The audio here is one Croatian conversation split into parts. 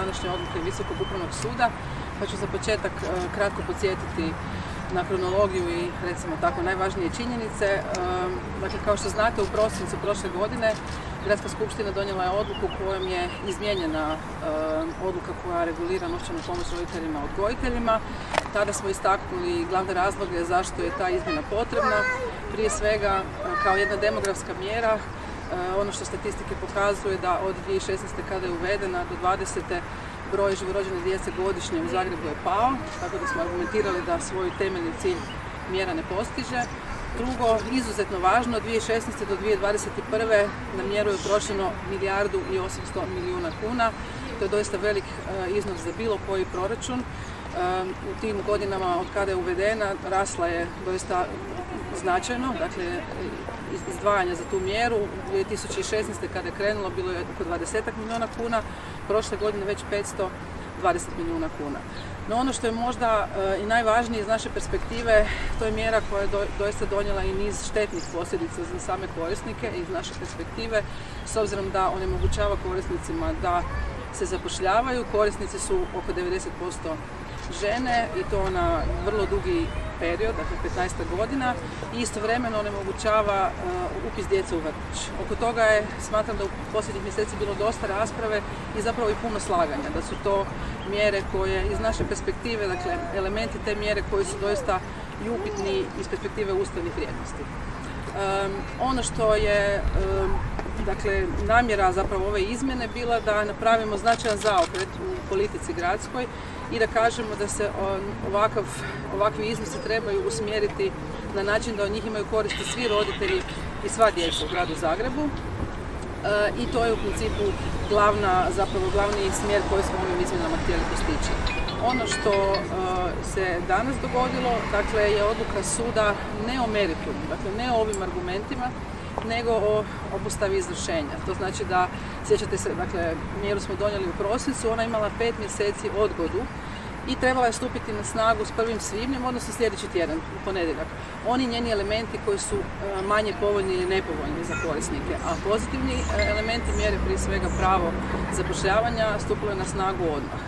današnje odluke Visokog upravnog suda, pa ću za početak kratko podsjetiti na kronologiju i recimo tako najvažnije činjenice. Dakle, kao što znate, u prosincu prošle godine Gradska skupština donijela je odluku kojom je izmijenjena odluka koja regulira novčanu pomoć roditeljima odgojiteljima. Tada smo istaknuli glavne razloge zašto je ta izmjena potrebna. Prije svega, kao jedna demografska mjera, ono što statistike pokazuje da od 2016. kada je uvedena do 2020. broj živorođene djece godišnje u Zagrebu je pao, tako da smo argumentirali da svoj temeljni cilj mjera ne postiže. Drugo, izuzetno važno, od 2016. do 2021. na mjeru je utrošeno 1,8 milijardi kuna. To je doista velik iznos za bilo koji proračun. U tim godinama od kada je uvedena rasla je doista značajno, dakle izdvajanja za tu mjeru. 2016. kada je krenulo bilo je oko 20 milijuna kuna, prošle godine već 520 milijuna kuna. No ono što je možda i najvažnije iz naše perspektive, to je mjera koja je doista donijela i niz štetnih posljedica za same korisnike iz naše perspektive, s obzirom da onemogućava korisnicima da se zapošljavaju. Korisnici su oko 90% žene i to na vrlo dugi period, dakle 15 godina, i istovremeno onemogućava upis djece u vrtić. Oko toga je, smatram da u posljednjih mjeseci bilo dosta rasprave i zapravo i puno slaganja, da su to mjere koje iz naše perspektive, dakle elementi te mjere koji su doista i upitni iz perspektive ustavnih vrijednosti. Ono što je dakle namjera zapravo ove izmjene bila da napravimo značajan zaokret u politici gradskoj i da kažemo da se ovakvi iznosi trebaju usmjeriti na način da od njih imaju koristi svi roditelji i sva djeca u gradu Zagrebu. I to je u principu glavni smjer koji smo ovim izmjenama htjeli postići. Ono što se danas dogodilo, dakle, je odluka suda ne o meritumu, dakle ne o ovim argumentima, nego o obustavi izvršenja. To znači da, sjećate se, dakle, mjeru smo donijeli u prosincu, ona je imala 5 mjeseci odgodu i trebala je stupiti na snagu s 1. svibnjem, odnosno sljedeći tjedan, u ponedjeljak. Oni njeni elementi koji su manje povoljni ili nepovoljni za korisnike, a pozitivni elementi mjere, prije svega pravo zapošljavanja, stupilo je na snagu odmah.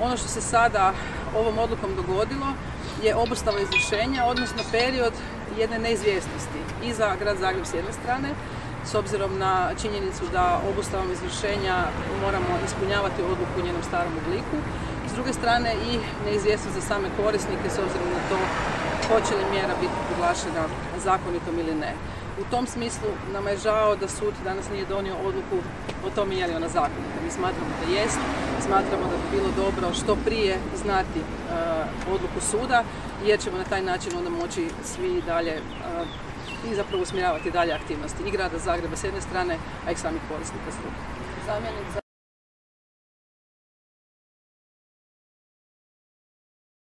Ono što se sada ovom odlukom dogodilo je obustava izvršenja, odnosno period jedne neizvjesnosti i za grad Zagreb s jedne strane, s obzirom na činjenicu da obustavom izvršenja moramo ispunjavati odluku u njenom starom obliku, s druge strane i neizvjesnost za same korisnike s obzirom na to hoće li mjera biti proglašena zakonitom ili ne. U tom smislu nama je žao da sud danas nije donio odluku o tome je li ona zakonita. Mi smatramo da jest, smatramo da bi bilo dobro što prije znati odluku suda, jer ćemo na taj način onda moći svi dalje i zapravo usmjeravati dalje aktivnosti i grada Zagreba s jedne strane, a i samih korisnika s druge.